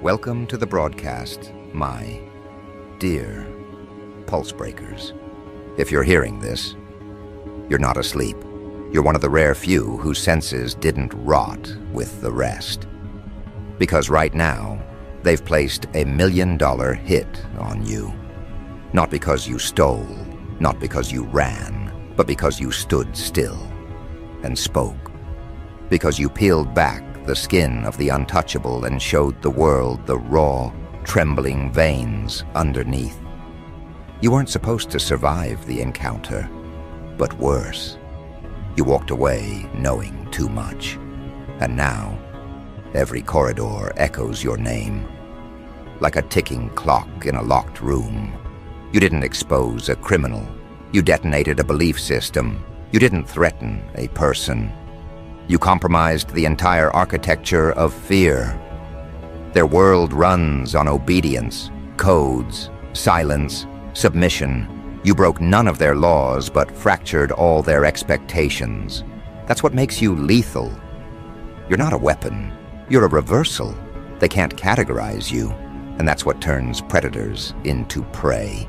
Welcome to the broadcast, my dear pulse breakers. If you're hearing this, you're not asleep. You're one of the rare few whose senses didn't rot with the rest. Because right now, they've placed $1 million hit on you. Not because you stole, not because you ran, but because you stood still and spoke. Because you peeled back the skin of the untouchable and showed the world the raw, trembling veins underneath. You weren't supposed to survive the encounter, but worse. You walked away knowing too much, and now every corridor echoes your name. Like a ticking clock in a locked room. You didn't expose a criminal. You detonated a belief system. You didn't threaten a person. You compromised the entire architecture of fear. Their world runs on obedience, codes, silence, submission. You broke none of their laws but fractured all their expectations. That's what makes you lethal. You're not a weapon. You're a reversal. They can't categorize you, and that's what turns predators into prey.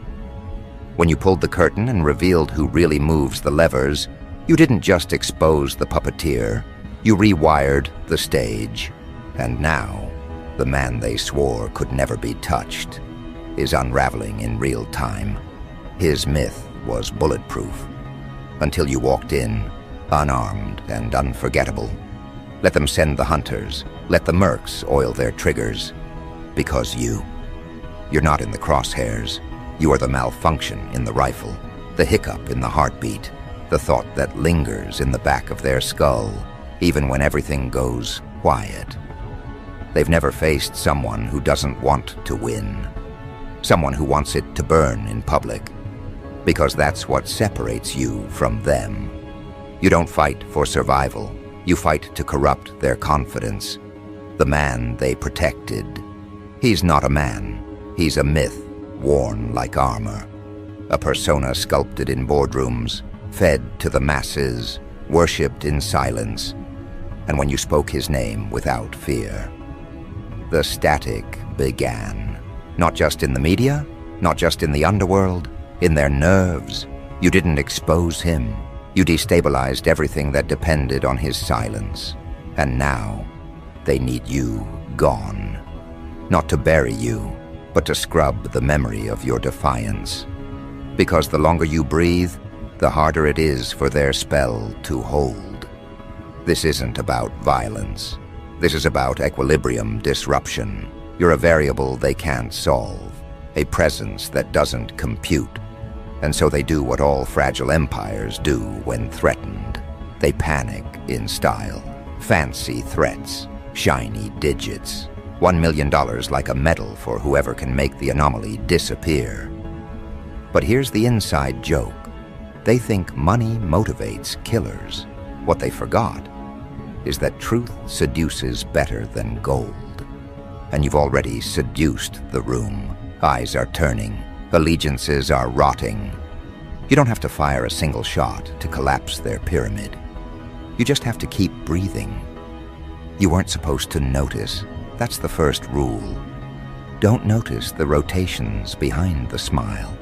When you pulled the curtain and revealed who really moves the levers, you didn't just expose the puppeteer, you rewired the stage. And now, the man they swore could never be touched is unraveling in real time. His myth was bulletproof, until you walked in, unarmed and unforgettable. Let them send the hunters, let the mercs oil their triggers. Because you're not in the crosshairs. You are the malfunction in the rifle, the hiccup in the heartbeat, the thought that lingers in the back of their skull, even when everything goes quiet. They've never faced someone who doesn't want to win, someone who wants it to burn in public, because that's what separates you from them. You don't fight for survival. You fight to corrupt their confidence. The man they protected. He's not a man. He's a myth worn like armor. A persona sculpted in boardrooms, fed to the masses, worshipped in silence, and when you spoke his name without fear. The static began, not just in the media, not just in the underworld, in their nerves. You didn't expose him. You destabilized everything that depended on his silence. And now, they need you gone. Not to bury you, but to scrub the memory of your defiance. Because the longer you breathe, the harder it is for their spell to hold. This isn't about violence. This is about equilibrium disruption. You're a variable they can't solve, a presence that doesn't compute. And so they do what all fragile empires do when threatened. They panic in style. Fancy threats, shiny digits. $1 million like a medal for whoever can make the anomaly disappear. But here's the inside joke. They think money motivates killers. What they forgot is that truth seduces better than gold. And you've already seduced the room. Eyes are turning. Allegiances are rotting. You don't have to fire a single shot to collapse their pyramid. You just have to keep breathing. You weren't supposed to notice. That's the first rule. Don't notice the rotations behind the smile.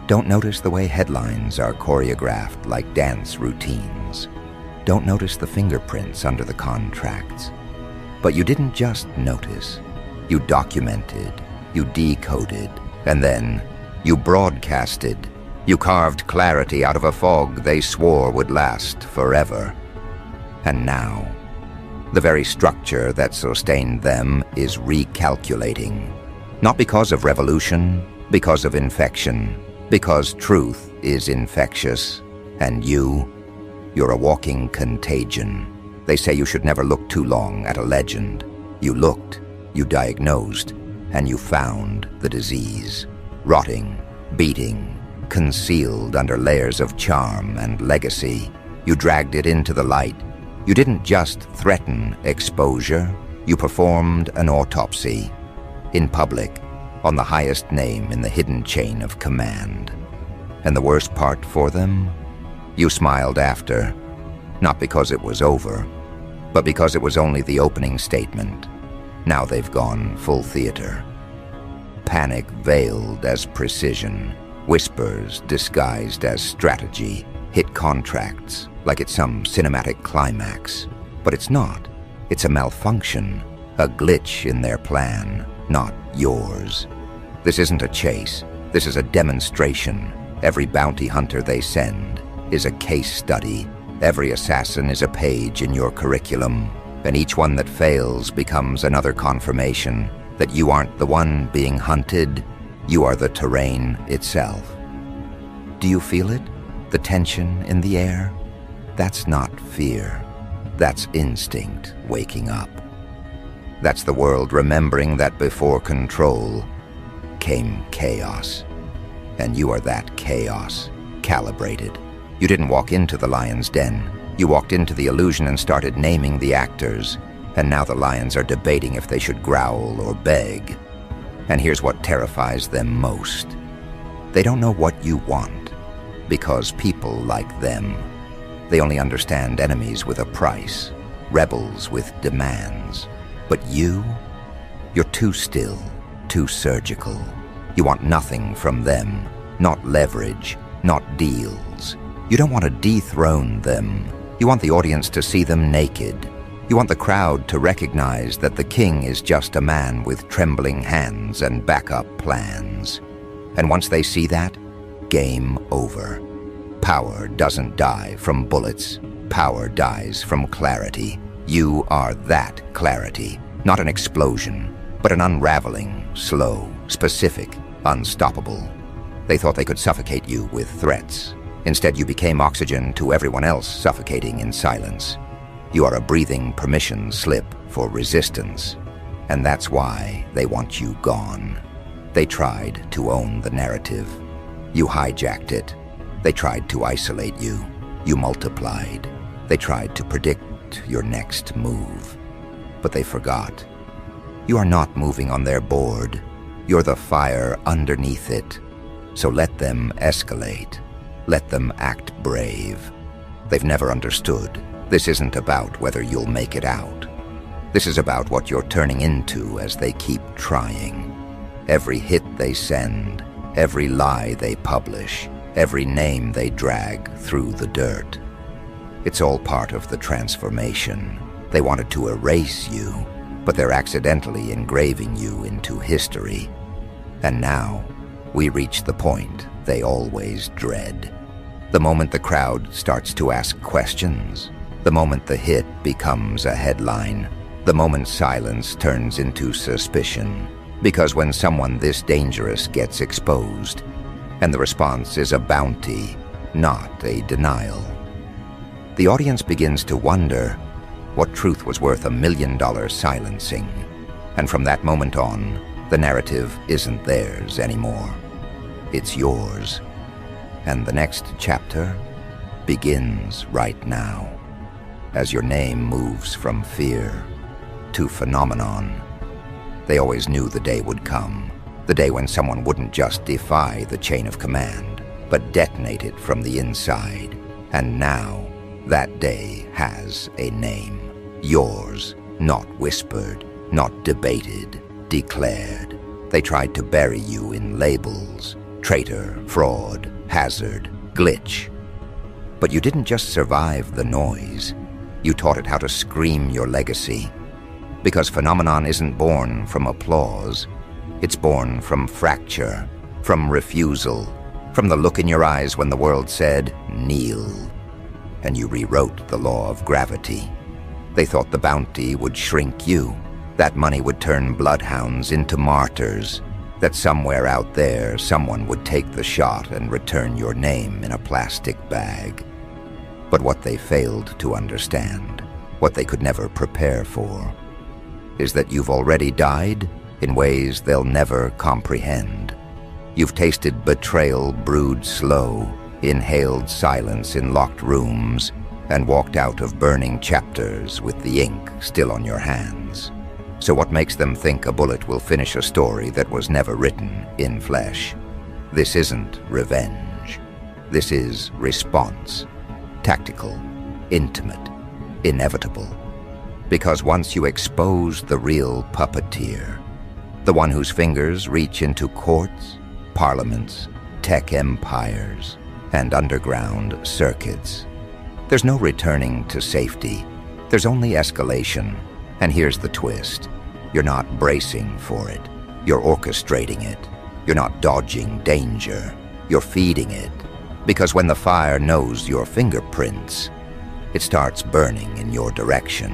Don't notice the way headlines are choreographed like dance routines. Don't notice the fingerprints under the contracts. But you didn't just notice. You documented, you decoded, and then you broadcasted. You carved clarity out of a fog they swore would last forever. And now, the very structure that sustained them is recalculating. Not because of revolution, because of infection, because truth is infectious. And you're a walking contagion. They say you should never look too long at a legend. You looked, you diagnosed, and you found the disease. Rotting, beating, concealed under layers of charm and legacy. You dragged it into the light. You didn't just threaten exposure. You performed an autopsy. In public, on the highest name in the hidden chain of command. And the worst part for them? You smiled after, not because it was over, but because it was only the opening statement. Now they've gone full theater. Panic veiled as precision, whispers disguised as strategy, hit contracts like it's some cinematic climax. But it's not. It's a malfunction, a glitch in their plan, not yours. This isn't a chase. This is a demonstration. Every bounty hunter they send is a case study. Every assassin is a page in your curriculum, and each one that fails becomes another confirmation that you aren't the one being hunted, you are the terrain itself. Do you feel it? The tension in the air? That's not fear. That's instinct waking up. That's the world remembering that before control came chaos. And you are that chaos, calibrated. You didn't walk into the lion's den. You walked into the illusion and started naming the actors. And now the lions are debating if they should growl or beg. And here's what terrifies them most. They don't know what you want, because people like them. They only understand enemies with a price, rebels with demands. But you're too still, too surgical. You want nothing from them, not leverage, not deals. You don't want to dethrone them. You want the audience to see them naked. You want the crowd to recognize that the king is just a man with trembling hands and backup plans. And once they see that, game over. Power doesn't die from bullets. Power dies from clarity. You are that clarity, not an explosion, but an unraveling, slow, specific, unstoppable. They thought they could suffocate you with threats. Instead, you became oxygen to everyone else suffocating in silence. You are a breathing permission slip for resistance, and that's why they want you gone. They tried to own the narrative. You hijacked it. They tried to isolate you. You multiplied. They tried to predict your next move. But they forgot. You are not moving on their board. You're the fire underneath it. So let them escalate. Let them act brave. They've never understood. This isn't about whether you'll make it out. This is about what you're turning into as they keep trying. Every hit they send, every lie they publish, every name they drag through the dirt. It's all part of the transformation. They wanted to erase you, but they're accidentally engraving you into history. And now, we reach the point they always dread. The moment the crowd starts to ask questions, the moment the hit becomes a headline, the moment silence turns into suspicion. Because when someone this dangerous gets exposed, and the response is a bounty, not a denial, the audience begins to wonder what truth was worth $1 million silencing. And from that moment on, the narrative isn't theirs anymore. It's yours. And the next chapter begins right now, as your name moves from fear to phenomenon. They always knew the day would come, the day when someone wouldn't just defy the chain of command, but detonate it from the inside. And now, that day has a name. Yours, not whispered, not debated, declared. They tried to bury you in labels: traitor, fraud, hazard, glitch. But you didn't just survive the noise. You taught it how to scream your legacy. Because phenomenon isn't born from applause. It's born from fracture, from refusal, from the look in your eyes when the world said, kneel. And you rewrote the law of gravity. They thought the bounty would shrink you, that money would turn bloodhounds into martyrs, that somewhere out there someone would take the shot and return your name in a plastic bag. But what they failed to understand, what they could never prepare for, is that you've already died in ways they'll never comprehend. You've tasted betrayal brewed slow, inhaled silence in locked rooms, and walked out of burning chapters with the ink still on your hands. So what makes them think a bullet will finish a story that was never written in flesh? This isn't revenge. This is response. Tactical, intimate, inevitable. Because once you expose the real puppeteer, the one whose fingers reach into courts, parliaments, tech empires, and underground circuits, there's no returning to safety. There's only escalation. And here's the twist. You're not bracing for it. You're orchestrating it. You're not dodging danger. You're feeding it. Because when the fire knows your fingerprints, it starts burning in your direction.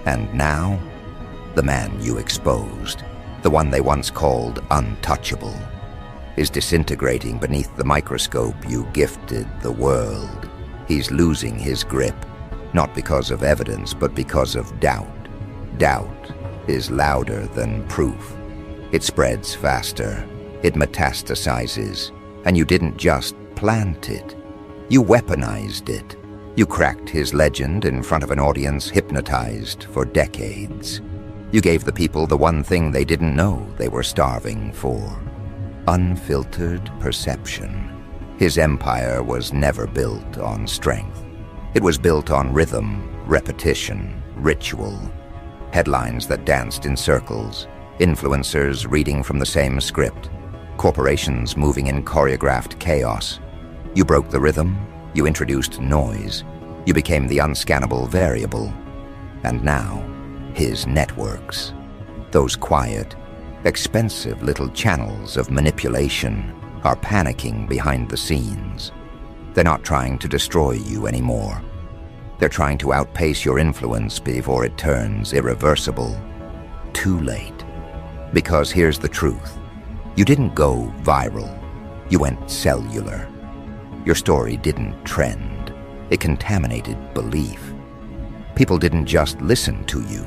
And now, the man you exposed, the one they once called untouchable, is disintegrating beneath the microscope you gifted the world. He's losing his grip, not because of evidence, but because of doubt. Doubt is louder than proof. It spreads faster. It metastasizes. And you didn't just plant it. You weaponized it. You cracked his legend in front of an audience hypnotized for decades. You gave the people the one thing they didn't know they were starving for: unfiltered perception. His empire was never built on strength. It was built on rhythm, repetition, ritual. Headlines that danced in circles, influencers reading from the same script, corporations moving in choreographed chaos. You broke the rhythm, you introduced noise, you became the unscannable variable. And now, his networks, those quiet, expensive little channels of manipulation, are panicking behind the scenes. They're not trying to destroy you anymore. They're trying to outpace your influence before it turns irreversible. Too late. Because here's the truth. You didn't go viral. You went cellular. Your story didn't trend. It contaminated belief. People didn't just listen to you.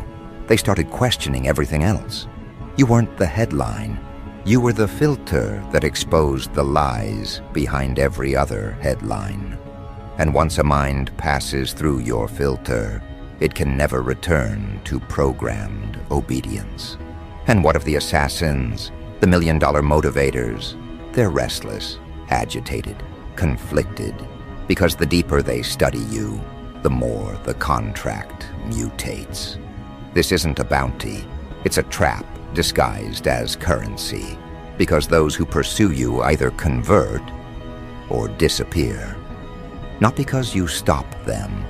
They started questioning everything else. You weren't the headline. You were the filter that exposed the lies behind every other headline. And once a mind passes through your filter, it can never return to programmed obedience. And what of the assassins, the million-dollar motivators? They're restless, agitated, conflicted, because the deeper they study you, the more the contract mutates. This isn't a bounty. It's a trap disguised as currency, because those who pursue you either convert or disappear. Not because you stop them,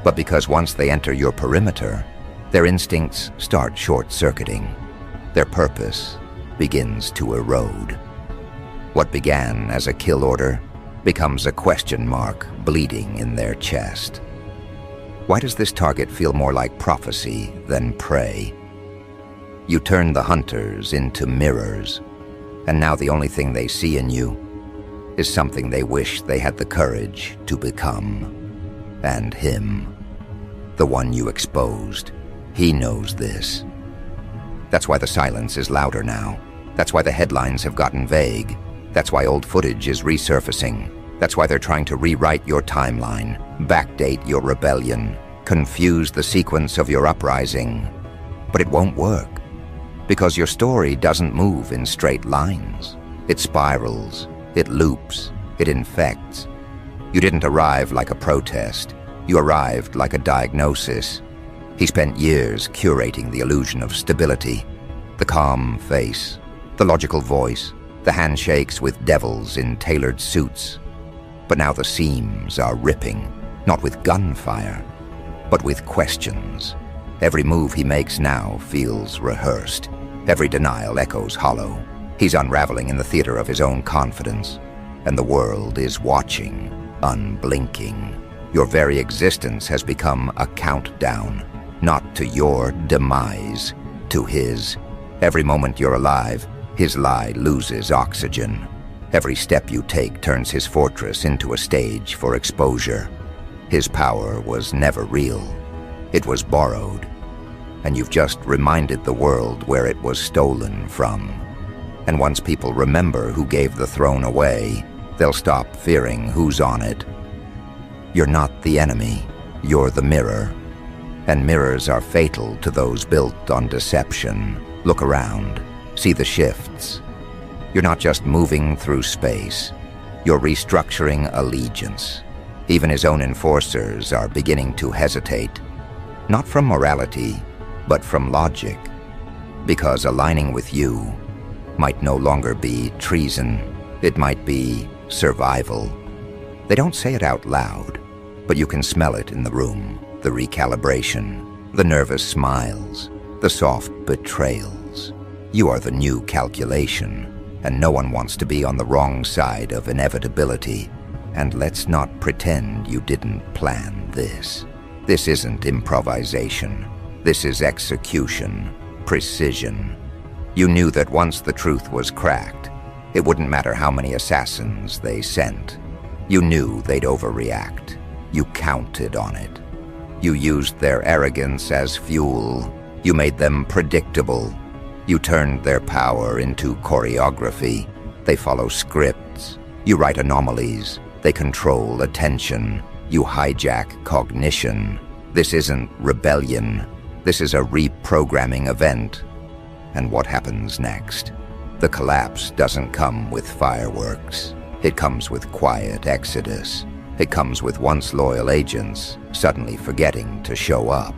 but because once they enter your perimeter, their instincts start short-circuiting. Their purpose begins to erode. What began as a kill order becomes a question mark bleeding in their chest. Why does this target feel more like prophecy than prey? You turn the hunters into mirrors, and now the only thing they see in you is something they wish they had the courage to become. And him, the one you exposed, he knows this. That's why the silence is louder now. That's why the headlines have gotten vague. That's why old footage is resurfacing. That's why they're trying to rewrite your timeline, backdate your rebellion, confuse the sequence of your uprising. But it won't work, because your story doesn't move in straight lines. It spirals, it loops, it infects. You didn't arrive like a protest. You arrived like a diagnosis. He spent years curating the illusion of stability, the calm face, the logical voice, the handshakes with devils in tailored suits. But now the seams are ripping, not with gunfire, but with questions. Every move he makes now feels rehearsed. Every denial echoes hollow. He's unraveling in the theater of his own confidence, and the world is watching, unblinking. Your very existence has become a countdown, not to your demise, to his. Every moment you're alive, his lie loses oxygen. Every step you take turns his fortress into a stage for exposure. His power was never real. It was borrowed. And you've just reminded the world where it was stolen from. And once people remember who gave the throne away, they'll stop fearing who's on it. You're not the enemy, you're the mirror. And mirrors are fatal to those built on deception. Look around, see the shifts. You're not just moving through space, you're restructuring allegiance. Even his own enforcers are beginning to hesitate. Not from morality, but from logic. Because aligning with you might no longer be treason. It might be survival. They don't say it out loud, but you can smell it in the room. The recalibration, the nervous smiles, the soft betrayals. You are the new calculation, and no one wants to be on the wrong side of inevitability. And let's not pretend you didn't plan this. This isn't improvisation. This is execution, precision. You knew that once the truth was cracked, it wouldn't matter how many assassins they sent. You knew they'd overreact. You counted on it. You used their arrogance as fuel. You made them predictable. You turned their power into choreography. They follow scripts. You write anomalies. They control attention. You hijack cognition. This isn't rebellion. This is a reprogramming event. And what happens next? The collapse doesn't come with fireworks. It comes with quiet exodus. It comes with once loyal agents suddenly forgetting to show up,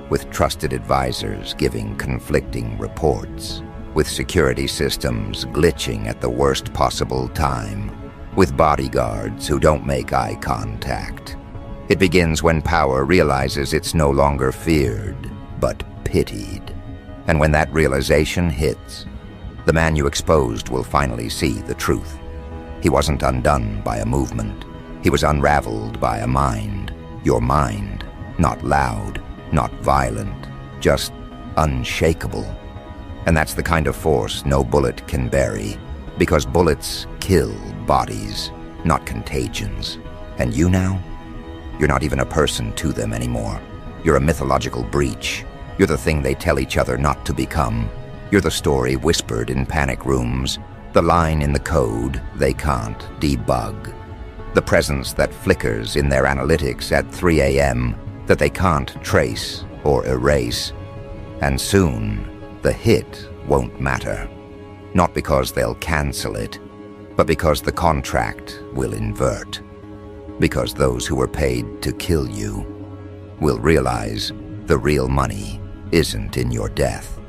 with trusted advisors giving conflicting reports, with security systems glitching at the worst possible time, with bodyguards who don't make eye contact. It begins when power realizes it's no longer feared, but pitied. And when that realization hits, the man you exposed will finally see the truth. He wasn't undone by a movement. He was unraveled by a mind. Your mind, not loud, not violent, just unshakable. And that's the kind of force no bullet can bury, because bullets kill bodies, not contagions. And you now? You're not even a person to them anymore. You're a mythological breach. You're the thing they tell each other not to become. You're the story whispered in panic rooms, the line in the code they can't debug, the presence that flickers in their analytics at 3 a.m. that they can't trace or erase. And soon, the hit won't matter. Not because they'll cancel it, but because the contract will invert. Because those who were paid to kill you will realize the real money isn't in your death.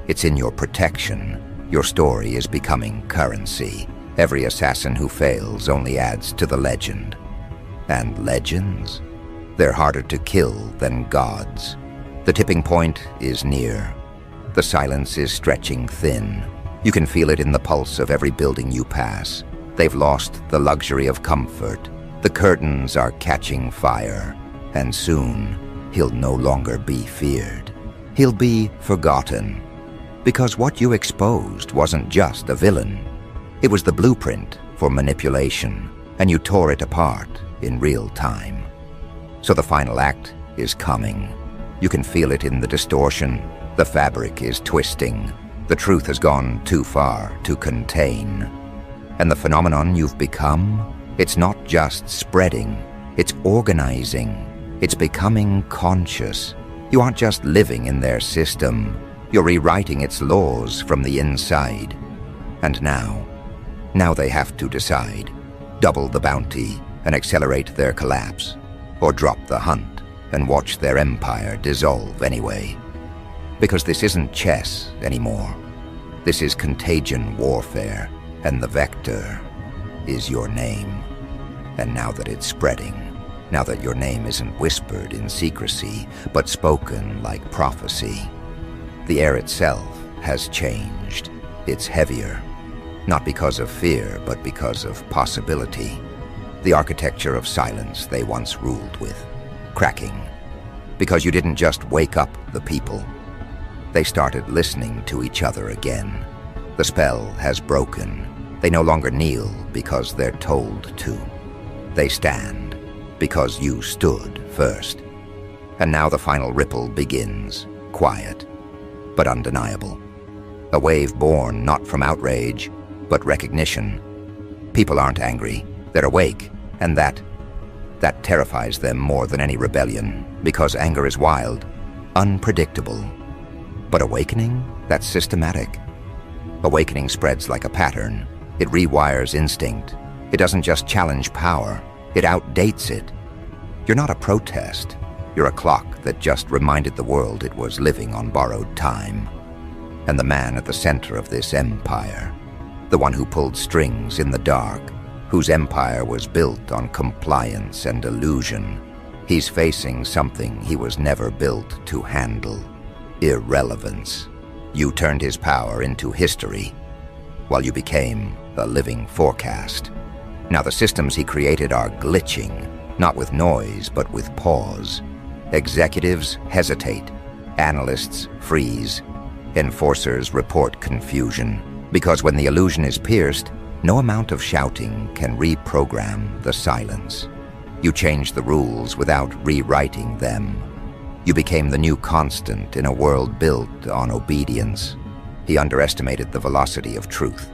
It's in your protection. Your story is becoming currency. Every assassin who fails only adds to the legend. And legends? They're harder to kill than gods. The tipping point is near. The silence is stretching thin. You can feel it in the pulse of every building you pass. They've lost the luxury of comfort. The curtains are catching fire. And soon, he'll no longer be feared. He'll be forgotten. Because what you exposed wasn't just a villain. It was the blueprint for manipulation, and you tore it apart in real time. So the final act is coming. You can feel it in the distortion. The fabric is twisting. The truth has gone too far to contain. And the phenomenon you've become, it's not just spreading, it's organizing. It's becoming conscious. You aren't just living in their system. You're rewriting its laws from the inside. And now they have to decide. Double the bounty and accelerate their collapse, or drop the hunt and watch their empire dissolve anyway. Because this isn't chess anymore. This is contagion warfare, and the vector is your name. And now that it's spreading, now that your name isn't whispered in secrecy, but spoken like prophecy, the air itself has changed. It's heavier, not because of fear, but because of possibility. The architecture of silence they once ruled with, cracking. Because you didn't just wake up the people. They started listening to each other again. The spell has broken. They no longer kneel because they're told to. They stand because you stood first. And now the final ripple begins, quiet, but undeniable. A wave born not from outrage, but recognition. People aren't angry, they're awake, and that terrifies them more than any rebellion, because anger is wild, unpredictable. But awakening, that's systematic. Awakening spreads like a pattern. It rewires instinct. It doesn't just challenge power, it outdates it. You're not a protest, You're a clock that just reminded the world it was living on borrowed time. And the man at the center of this empire, the one who pulled strings in the dark, whose empire was built on compliance and illusion, he's facing something he was never built to handle: irrelevance. You turned his power into history, while you became a living forecast. Now the systems he created are glitching, not with noise, but with pause. Executives hesitate, analysts freeze, enforcers report confusion, because when the illusion is pierced, no amount of shouting can reprogram the silence. You changed the rules without rewriting them. You became the new constant in a world built on obedience. He underestimated the velocity of truth.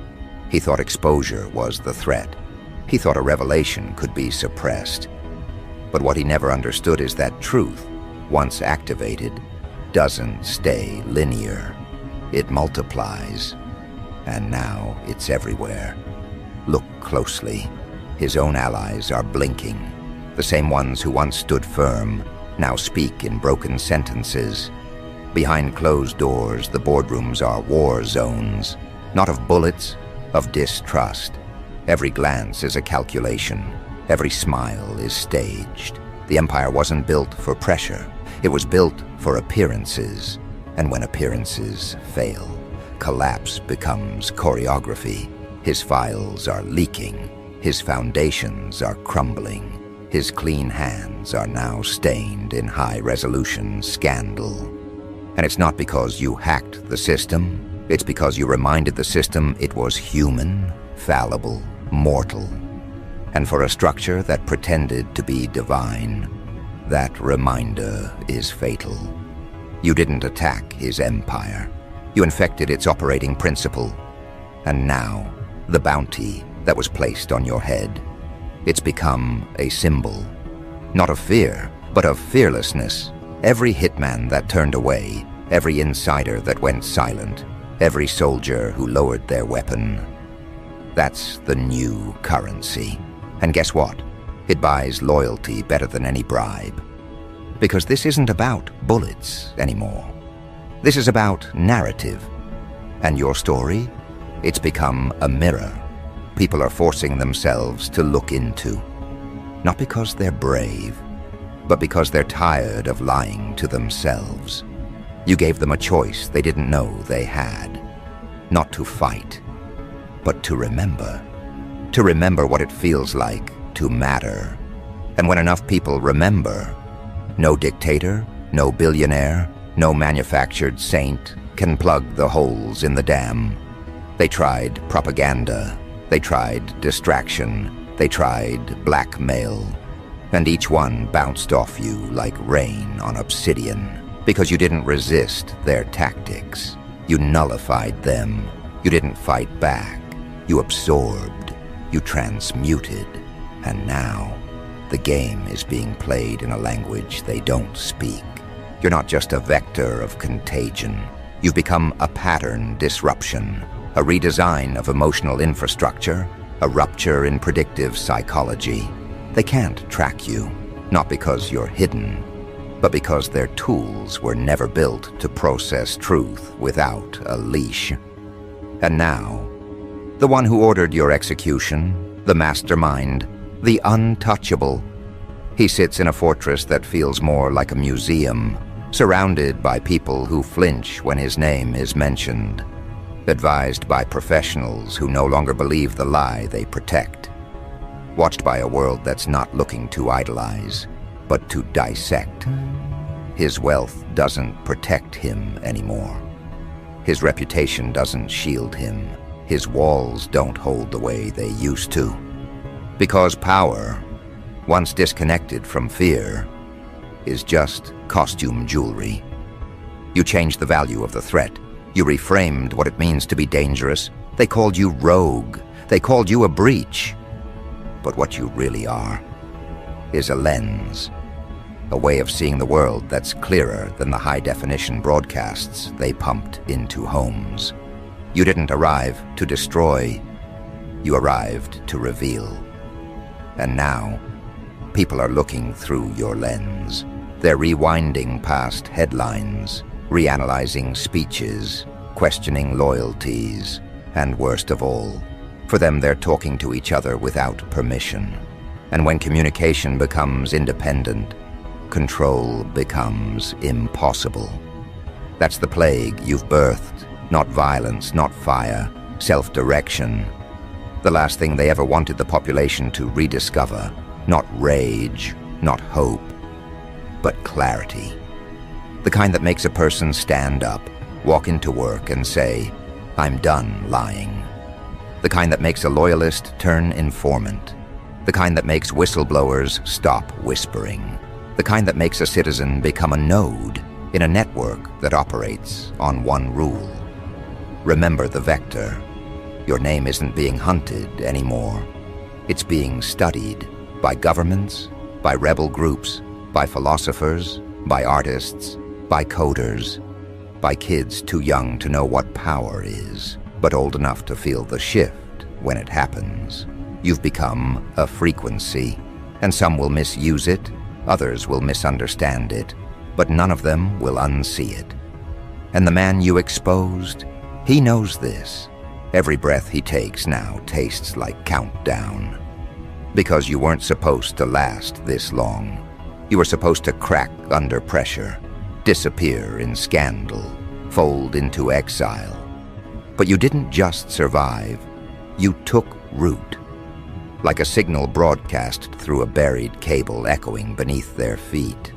He thought exposure was the threat. He thought a revelation could be suppressed. But what he never understood is that truth, once activated, doesn't stay linear. It multiplies, and now it's everywhere. Look closely. His own allies are blinking. The same ones who once stood firm now speak in broken sentences. Behind closed doors, the boardrooms are war zones, not of bullets, of distrust. Every glance is a calculation. Every smile is staged. The empire wasn't built for pressure. It was built for appearances. And when appearances fail, collapse becomes choreography. His files are leaking. His foundations are crumbling. His clean hands are now stained in high-resolution scandal. And it's not because you hacked the system. It's because you reminded the system it was human, fallible, mortal. And for a structure that pretended to be divine, that reminder is fatal. You didn't attack his empire. You infected its operating principle. And now, the bounty that was placed on your head, it's become a symbol, not of fear, but of fearlessness. Every hitman that turned away, every insider that went silent, every soldier who lowered their weapon, that's the new currency. And guess what? It buys loyalty better than any bribe. Because this isn't about bullets anymore. This is about narrative. And your story? It's become a mirror people are forcing themselves to look into. Not because they're brave, but because they're tired of lying to themselves. You gave them a choice they didn't know they had. Not to fight, but to remember. To remember what it feels like to matter. And when enough people remember, no dictator, no billionaire, no manufactured saint can plug the holes in the dam. They tried propaganda. They tried distraction. They tried blackmail. And each one bounced off you like rain on obsidian, because you didn't resist their tactics. You nullified them. You didn't fight back. You absorbed. You transmuted. And now, the game is being played in a language they don't speak. You're not just a vector of contagion. You've become a pattern disruption, a redesign of emotional infrastructure, a rupture in predictive psychology. They can't track you, not because you're hidden, but because their tools were never built to process truth without a leash. And now, the one who ordered your execution, the mastermind, the untouchable, he sits in a fortress that feels more like a museum, surrounded by people who flinch when his name is mentioned, advised by professionals who no longer believe the lie they protect, watched by a world that's not looking to idolize, but to dissect. His wealth doesn't protect him anymore. His reputation doesn't shield him. His walls don't hold the way they used to. Because power, once disconnected from fear, is just costume jewelry. You changed the value of the threat. You reframed what it means to be dangerous. They called you rogue. They called you a breach. But what you really are is a lens, a way of seeing the world that's clearer than the high-definition broadcasts they pumped into homes. You didn't arrive to destroy. You arrived to reveal. And now, people are looking through your lens. They're rewinding past headlines, reanalyzing speeches, questioning loyalties, and worst of all, for them they're talking to each other without permission. And when communication becomes independent, control becomes impossible. That's the plague you've birthed, not violence, not fire, self-direction. The last thing they ever wanted the population to rediscover, not rage, not hope, but clarity. The kind that makes a person stand up, walk into work and say, "I'm done lying." The kind that makes a loyalist turn informant. The kind that makes whistleblowers stop whispering. The kind that makes a citizen become a node in a network that operates on one rule. Remember the vector. Your name isn't being hunted anymore. It's being studied by governments, by rebel groups, by philosophers, by artists, by coders, by kids too young to know what power is, but old enough to feel the shift when it happens. You've become a frequency, and some will misuse it, others will misunderstand it, but none of them will unsee it. And the man you exposed, he knows this. Every breath he takes now tastes like countdown. Because you weren't supposed to last this long. You were supposed to crack under pressure, disappear in scandal, fold into exile. But you didn't just survive, you took root. Like a signal broadcast through a buried cable echoing beneath their feet.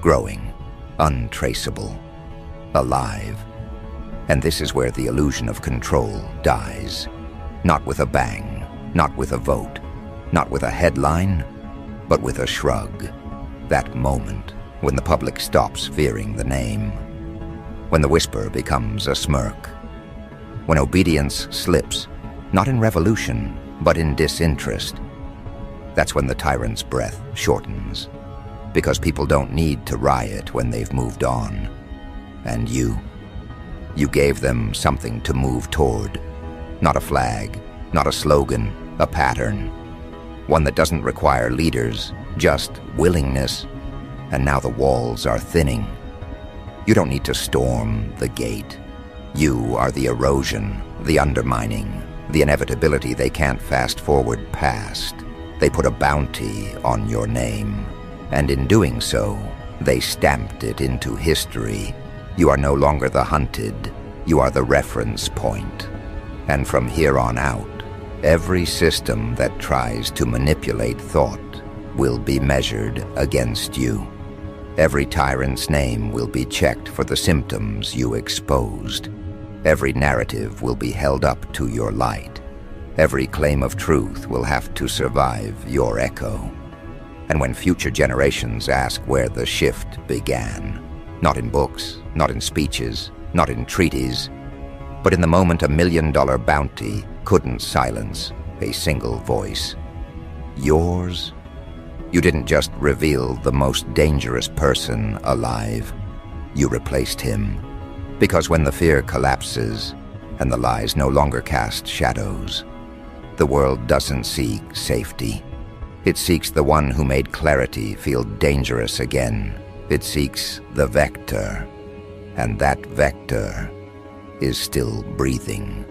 Growing, untraceable, alive. And this is where the illusion of control dies. Not with a bang, not with a vote, not with a headline, but with a shrug. That moment when the public stops fearing the name. When the whisper becomes a smirk. When obedience slips, not in revolution, but in disinterest. That's when the tyrant's breath shortens. Because people don't need to riot when they've moved on. And you gave them something to move toward. Not a flag, not a slogan, a pattern. One that doesn't require leaders, just willingness. And now the walls are thinning. You don't need to storm the gate. You are the erosion, the undermining, the inevitability they can't fast forward past. They put a bounty on your name. And in doing so, they stamped it into history. You are no longer the hunted. You are the reference point. And from here on out, every system that tries to manipulate thought will be measured against you. Every tyrant's name will be checked for the symptoms you exposed. Every narrative will be held up to your light. Every claim of truth will have to survive your echo. And when future generations ask where the shift began, not in books, not in speeches, not in treaties, but in the moment $1 million bounty couldn't silence a single voice. Yours? You didn't just reveal the most dangerous person alive. You replaced him. Because when the fear collapses and the lies no longer cast shadows, the world doesn't seek safety. It seeks the one who made clarity feel dangerous again. It seeks the vector, and that vector is still breathing.